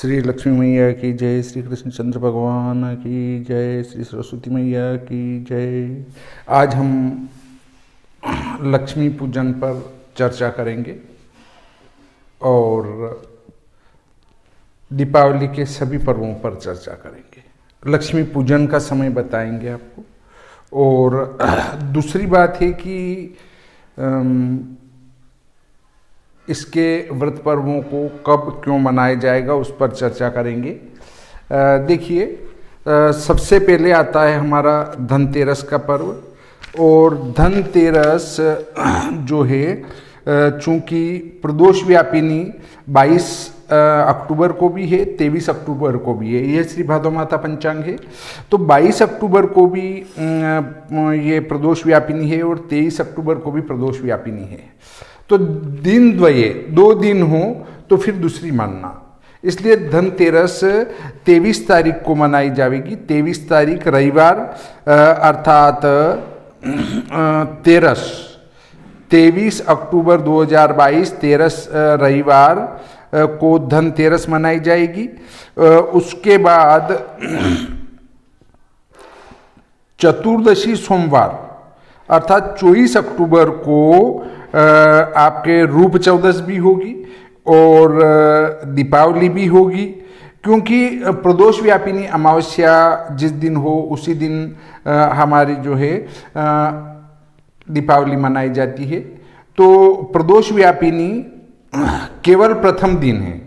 श्री लक्ष्मी मैया की जय, श्री कृष्णचंद्र भगवान की जय, श्री सरस्वती मैया की जय। आज हम लक्ष्मी पूजन पर चर्चा करेंगे और दीपावली के सभी पर्वों पर चर्चा करेंगे। लक्ष्मी पूजन का समय बताएंगे आपको। और दूसरी बात है कि इसके व्रत पर्वों को कब क्यों मनाया जाएगा उस पर चर्चा करेंगे। देखिए, सबसे पहले आता है हमारा धनतेरस का पर्व। और धनतेरस जो है, चूँकि प्रदोष व्यापिनी 22 अक्टूबर को भी है, 23 अक्टूबर को भी है। यह श्री भादो माता पंचांग है। तो 22 अक्टूबर को भी ये प्रदोष व्यापिनी है और 23 अक्टूबर को भी प्रदोष व्यापिनी है। तो दिन द्वये 2 दिन हो तो फिर दूसरी मानना, इसलिए धनतेरस 23 तारीख को मनाई जाएगी। 23 तारीख रविवार अर्थात 23 अक्टूबर 2022 13 रविवार को धनतेरस मनाई जाएगी। उसके बाद चतुर्दशी सोमवार अर्थात 24 अक्टूबर को आपके रूप चौदस भी होगी और दीपावली भी होगी, क्योंकि प्रदोष व्यापिनी अमावस्या जिस दिन हो उसी दिन हमारी जो है दीपावली मनाई जाती है। तो प्रदोष व्यापिनी केवल प्रथम दिन है।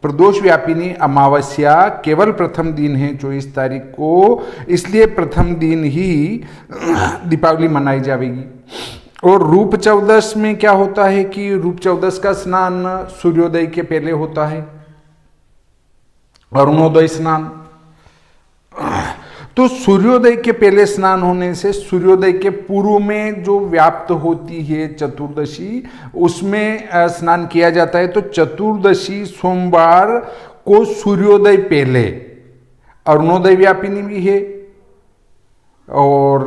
प्रदोष व्यापिनी अमावस्या केवल प्रथम दिन है 24 तारीख को, इसलिए प्रथम दिन ही दीपावली मनाई जाएगी। और रूप चौदस में क्या होता है कि रूप चौदस का स्नान सूर्योदय के पहले होता है, अरुणोदय स्नान। तो सूर्योदय के पहले स्नान होने से सूर्योदय के पूर्व में जो व्याप्त होती है चतुर्दशी, उसमें स्नान किया जाता है। तो चतुर्दशी सोमवार को सूर्योदय पहले अरुणोदय व्यापिनी भी है और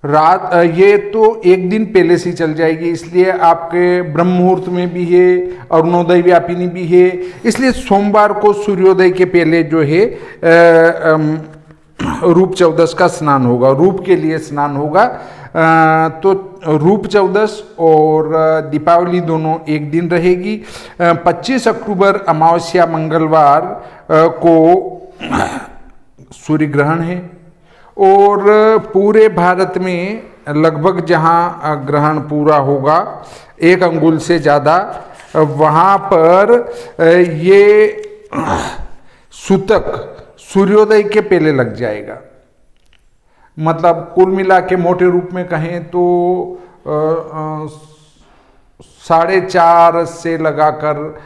रात ये तो एक दिन पहले से चल जाएगी, इसलिए आपके ब्रह्म मुहूर्त में भी है, अरुणोदय व्यापिनी भी है। इसलिए सोमवार को सूर्योदय के पहले जो है रूप चौदस का स्नान होगा, रूप के लिए स्नान होगा। तो रूप चौदस और दीपावली दोनों एक दिन रहेगी। 25 अक्टूबर अमावस्या मंगलवार को सूर्य ग्रहण है और पूरे भारत में लगभग जहां ग्रहण पूरा होगा 1 अंगुल से ज़्यादा, वहां पर ये सूतक सूर्योदय के पहले लग जाएगा। मतलब कुल मिला के मोटे रूप में कहें तो 4:30 से लगाकर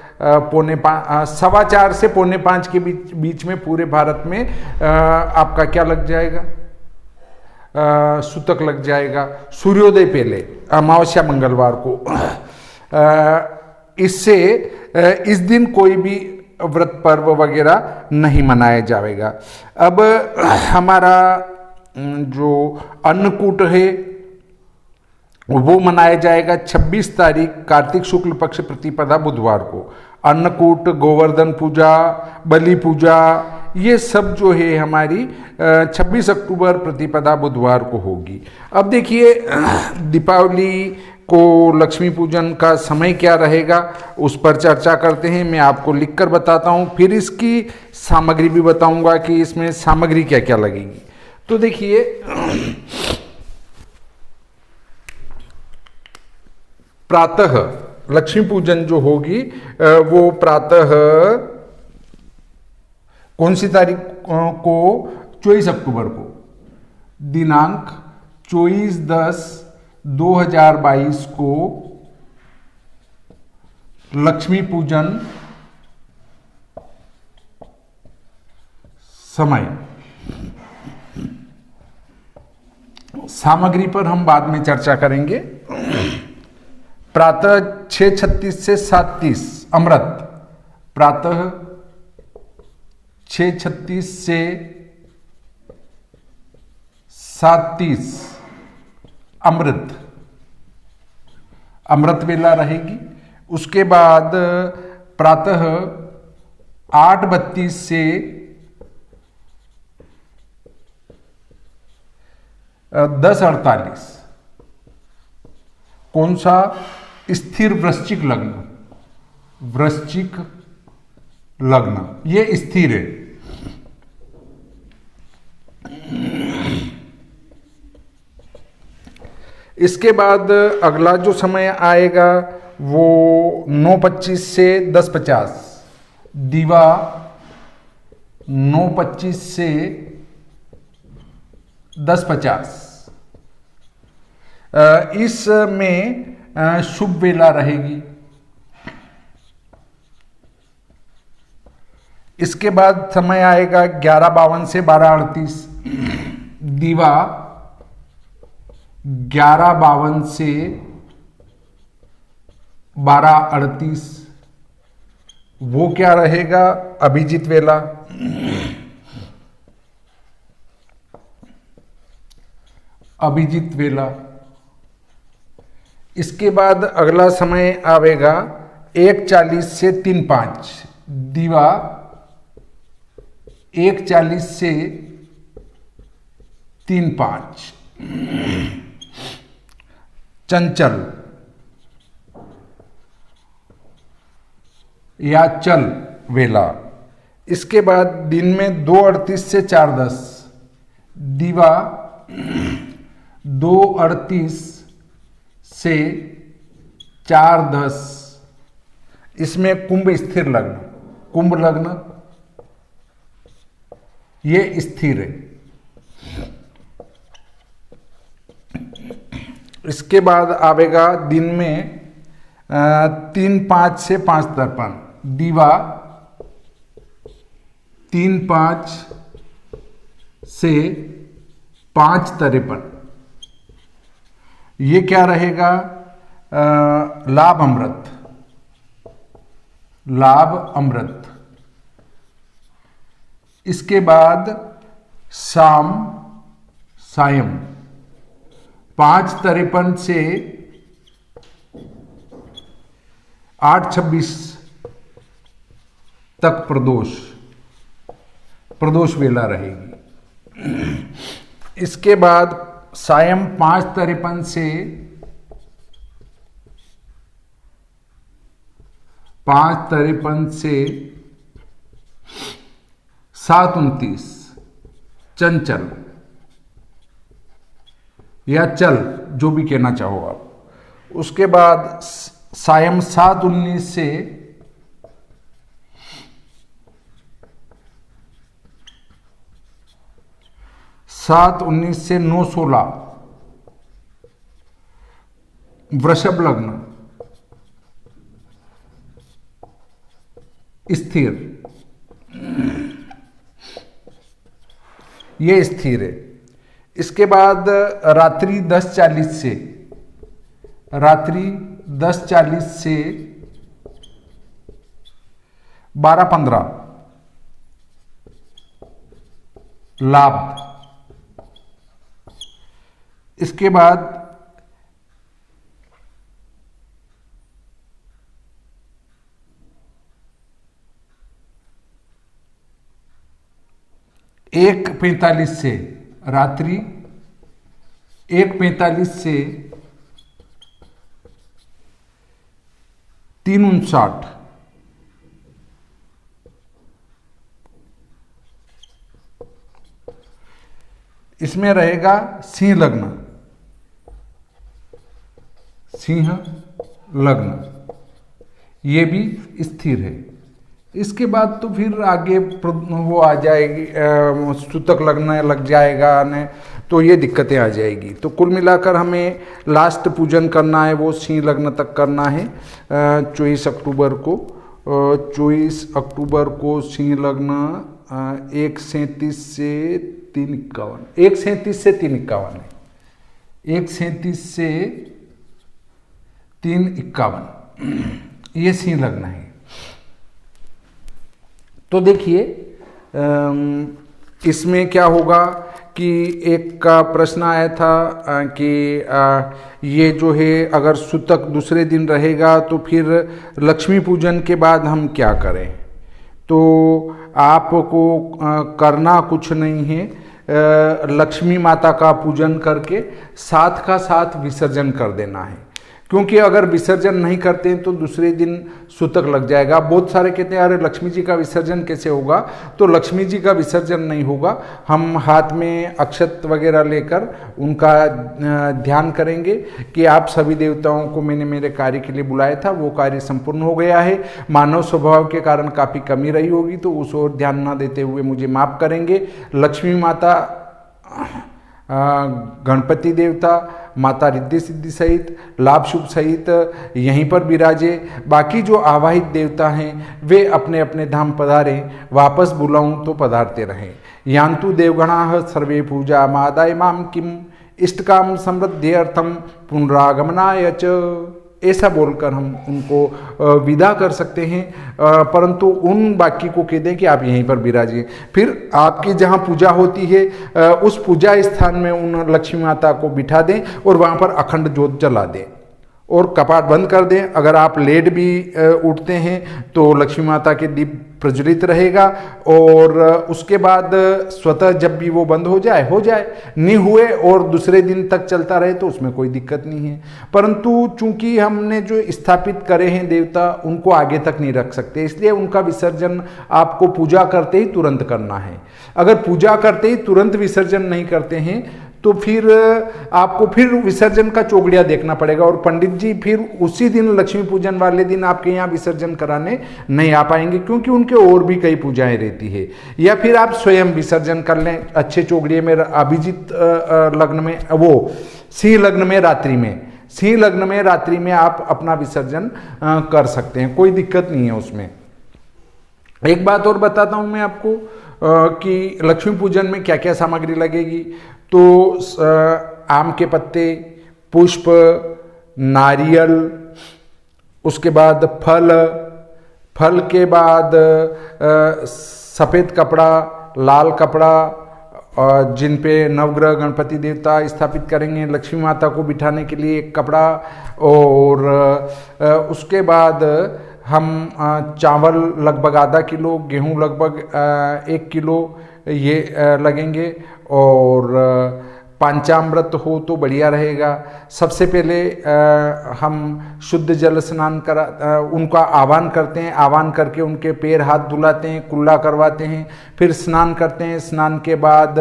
4:15 से 4:45 के बीच में पूरे भारत में आपका क्या लग जाएगा, सूतक लग जाएगा सूर्योदय पहले अमावस्या मंगलवार को। इससे इस दिन कोई भी व्रत पर्व वगैरह नहीं मनाया जाएगा। अब हमारा जो अन्नकूट है वो मनाया जाएगा 26 तारीख कार्तिक शुक्ल पक्ष प्रतिपदा बुधवार को। अन्नकूट, गोवर्धन पूजा, बलि पूजा, ये सब जो है हमारी 26 अक्टूबर प्रतिपदा बुधवार को होगी। अब देखिए, दीपावली को लक्ष्मी पूजन का समय क्या रहेगा उस पर चर्चा करते हैं। मैं आपको लिखकर बताता हूँ, फिर इसकी सामग्री भी बताऊंगा कि इसमें सामग्री क्या क्या लगेगी। तो देखिए, प्रातः लक्ष्मी पूजन जो होगी वो प्रातः कौन सी तारीख को, 24 अक्टूबर को, दिनांक 24/10/2022 को लक्ष्मी पूजन समय। सामग्री पर हम बाद में चर्चा करेंगे। प्रातः 6:36 से 7:30 अमृत, प्रातः 6:36 से 7:30 अमृत वेला रहेगी। उसके बाद प्रातः 8:32 से 10:48 कौन सा? स्थिर वृश्चिक लग्न, वृश्चिक लग्न ये स्थिर है। इसके बाद अगला जो समय आएगा वो 9:25 से 10:50, दिवा 9:25 से 10:50। इसमें शुभ वेला रहेगी। इसके बाद समय आएगा 11:52 से 12:38, दिवा 11:52 से 12:38, वो क्या रहेगा? अभिजीत वेला। अभिजीत वेला। इसके बाद अगला समय आवेगा 1:40 से 3:05, दिवा 1:40 से 3:05, चंचल या चल वेला। इसके बाद दिन में 2:38 से 4:10, दिवा 2:38 से 4:10। इसमें कुंभ स्थिर लग्न, कुंभ लग्न ये स्थिर है। इसके बाद आवेगा दिन में 3:05 से 5:53, दिवा 3:05 से 5:53। ये क्या रहेगा? लाभ अमृत, लाभ अमृत। इसके बाद सायं 5:53 से 8:26 तक प्रदोष वेला रहेगी। इसके बाद सायं 5:53 से 7:29 चंचल या चल, जो भी कहना चाहो आप। उसके बाद सायं 7:19 से 9:16 वृषभ लग्न स्थिर, ये स्थिर है। इसके बाद रात्रि 10:40 से 12:15 लाभ। इसके बाद 1:45 से रात्रि 1:45 से 3:59 इसमें रहेगा सिंह लग्न, सिंह लग्न ये भी स्थिर है। इसके बाद तो फिर आगे वो आ जाएगी, सूतक लगने लग जाएगा ने, तो ये दिक्कतें आ जाएगी। तो कुल मिलाकर हमें लास्ट पूजन करना है वो सिंह लग्न तक करना है 24 अक्टूबर को। 24 अक्टूबर को सिंह लग्न 1:37 से 3:51, 1:37 से 3:51 है, 1:37 से 3:51 ये सिंह लग्न है। तो देखिए इसमें क्या होगा कि एक का प्रश्न आया था कि ये जो है अगर सूतक दूसरे दिन रहेगा तो फिर लक्ष्मी पूजन के बाद हम क्या करें। तो आपको करना कुछ नहीं है, लक्ष्मी माता का पूजन करके साथ का साथ विसर्जन कर देना है, क्योंकि अगर विसर्जन नहीं करते हैं तो दूसरे दिन सूतक लग जाएगा। बहुत सारे कहते हैं अरे लक्ष्मी जी का विसर्जन कैसे होगा, तो लक्ष्मी जी का विसर्जन नहीं होगा। हम हाथ में अक्षत वगैरह लेकर उनका ध्यान करेंगे कि आप सभी देवताओं को मैंने मेरे कार्य के लिए बुलाया था, वो कार्य संपूर्ण हो गया है। मानव स्वभाव के कारण काफ़ी कमी रही होगी तो उस ओर ध्यान न देते हुए मुझे माफ़ करेंगे। लक्ष्मी माता, गणपति देवता, माता रिद्धि सिद्धि सहित, लाभ शुभ सहित यहीं पर विराजे। बाकी जो आवाहित देवता हैं वे अपने अपने धाम पधारें, वापस बुलाऊं तो पधारते रहें। यान्तु देवगणाः सर्वे पूजा मादाय माम किम इष्टकाम समृद्ध्यर्थम पुनरागमनाय च, ऐसा बोलकर हम उनको विदा कर सकते हैं। परंतु उन बाकी को कह दें कि आप यहीं पर विराजिए। फिर आपकी जहाँ पूजा होती है उस पूजा स्थान में उन लक्ष्मी माता को बिठा दें और वहाँ पर अखंड ज्योत जला दें और कपाट बंद कर दें। अगर आप लेट भी उठते हैं तो लक्ष्मी माता के दीप प्रज्वलित रहेगा और उसके बाद स्वतः जब भी वो बंद हो जाए नहीं हुए और दूसरे दिन तक चलता रहे तो उसमें कोई दिक्कत नहीं है। परंतु चूंकि हमने जो स्थापित करे हैं देवता उनको आगे तक नहीं रख सकते, इसलिए उनका विसर्जन आपको पूजा करते ही तुरंत करना है। अगर पूजा करते ही तुरंत विसर्जन नहीं करते हैं तो फिर आपको फिर विसर्जन का चौगड़िया देखना पड़ेगा और पंडित जी फिर उसी दिन लक्ष्मी पूजन वाले दिन आपके यहाँ विसर्जन कराने नहीं आ पाएंगे, क्योंकि उनके और भी कई पूजाएं रहती है। या फिर आप स्वयं विसर्जन कर लें अच्छे चौगड़िए में। अभिजीत लग्न में, वो सिंह लग्न में रात्रि में आप अपना विसर्जन कर सकते हैं, कोई दिक्कत नहीं है उसमें। एक बात और बताता हूँ मैं आपको कि लक्ष्मी पूजन में क्या क्या सामग्री लगेगी। तो आम के पत्ते, पुष्प, नारियल, उसके बाद फल के बाद सफ़ेद कपड़ा, लाल कपड़ा, और जिन पे नवग्रह गणपति देवता स्थापित करेंगे, लक्ष्मी माता को बिठाने के लिए एक कपड़ा, और उसके बाद हम चावल लगभग आधा किलो, गेहूं लगभग 1 किलो ये लगेंगे, और पंचामृत हो तो बढ़िया रहेगा। सबसे पहले हम शुद्ध जल स्नान करा उनका आह्वान करते हैं, आह्वान करके उनके पैर हाथ धुलाते हैं, कुल्ला करवाते हैं, फिर स्नान करते हैं। स्नान के बाद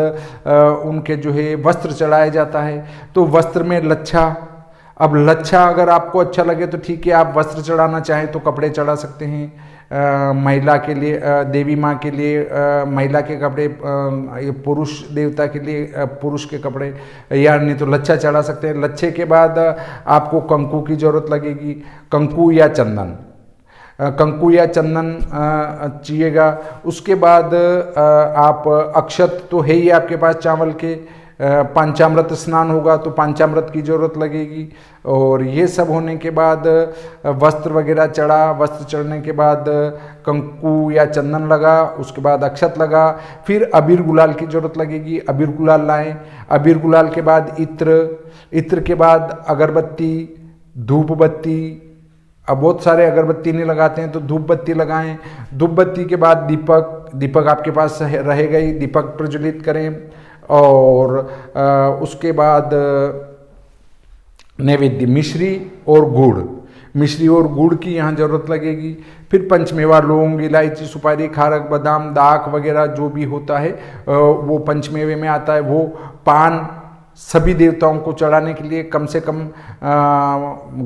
उनके जो है वस्त्र चढ़ाया जाता है। तो वस्त्र में लच्छा, अब लच्छा अगर आपको अच्छा लगे तो ठीक है, आप वस्त्र चढ़ाना चाहें तो कपड़े चढ़ा सकते हैं। महिला के लिए, देवी माँ के लिए महिला के कपड़े, पुरुष देवता के लिए पुरुष के कपड़े, या नहीं तो लच्छा चढ़ा सकते हैं। लच्छे के बाद आपको कंकु की ज़रूरत लगेगी, कंकु या चंदन चाहिएगा। उसके बाद आप अक्षत तो है ही आपके पास चावल के, पंचामृत स्नान होगा तो पंचामृत की ज़रूरत लगेगी। और ये सब होने के बाद वस्त्र वगैरह चढ़ा, वस्त्र चढ़ने के बाद कंकु या चंदन लगा, उसके बाद अक्षत लगा, फिर अबीर गुलाल की ज़रूरत लगेगी, अबीर गुलाल लाएं। अबीर गुलाल के बाद इत्र के बाद अगरबत्ती, धूप बत्ती। अब बहुत सारे अगरबत्ती नहीं लगाते हैं तो धूप बत्ती लगाएं। धूप बत्ती के बाद दीपक आपके पास रहेगा ही, दीपक प्रज्वलित करें। और उसके बाद नैवेद्य मिश्री और गुड़ की यहाँ ज़रूरत लगेगी। फिर पंचमेवा, लौंग, इलायची, सुपारी, खारक, बादाम, दाख वगैरह जो भी होता है वो पंचमेवे में आता है। वो पान सभी देवताओं को चढ़ाने के लिए कम से कम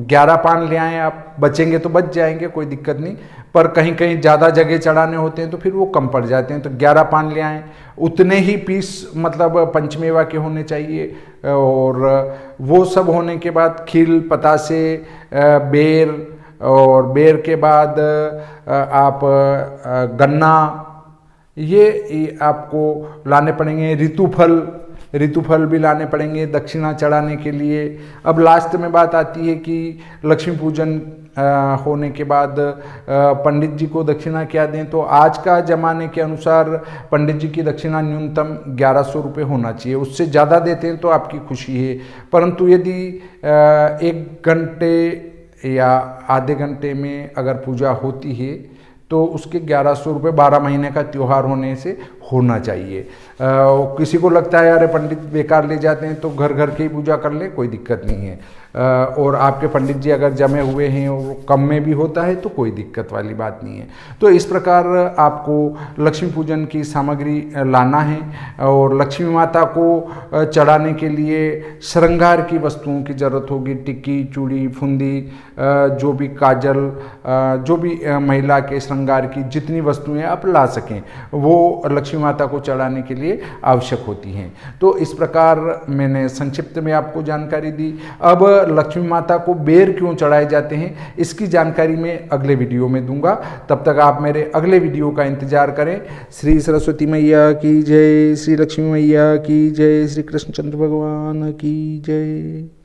11 पान ले आएँ आप। बचेंगे तो बच जाएंगे, कोई दिक्कत नहीं, पर कहीं कहीं ज़्यादा जगह चढ़ाने होते हैं तो फिर वो कम पड़ जाते हैं, तो 11 पान ले आएँ। उतने ही पीस मतलब पंचमेवा के होने चाहिए। और वो सब होने के बाद खील, पतासे, बेर, और बेर के बाद आप गन्ना, ये आपको लाने पड़ेंगे। ऋतुफल भी लाने पड़ेंगे दक्षिणा चढ़ाने के लिए। अब लास्ट में बात आती है कि लक्ष्मी पूजन होने के बाद पंडित जी को दक्षिणा क्या दें, तो आज का जमाने के अनुसार पंडित जी की दक्षिणा न्यूनतम 1100 रुपये होना चाहिए। उससे ज़्यादा देते हैं तो आपकी खुशी है, परंतु यदि 1 घंटे या आधे घंटे में अगर पूजा होती है तो उसके 1100 रुपये 12 महीने का त्यौहार होने से होना चाहिए। किसी को लगता है अरे पंडित बेकार ले जाते हैं तो घर घर की पूजा कर ले, कोई दिक्कत नहीं है। और आपके पंडित जी अगर जमे हुए हैं और कम में भी होता है तो कोई दिक्कत वाली बात नहीं है। तो इस प्रकार आपको लक्ष्मी पूजन की सामग्री लाना है और लक्ष्मी माता को चढ़ाने के लिए श्रृंगार की वस्तुओं की ज़रूरत होगी। टिक्की, चूड़ी, फुंदी, जो भी काजल, जो भी महिला के श्रृंगार की जितनी वस्तुएं आप ला सकें वो लक्ष्मी माता को चढ़ाने के लिए आवश्यक होती हैं। तो इस प्रकार मैंने संक्षिप्त में आपको जानकारी दी। अब लक्ष्मी माता को बेर क्यों चढ़ाए जाते हैं इसकी जानकारी मैं अगले वीडियो में दूंगा। तब तक आप मेरे अगले वीडियो का इंतजार करें। श्री सरस्वती मैया की जय, श्री लक्ष्मी मैया की जय, श्री कृष्णचंद्र भगवान की जय।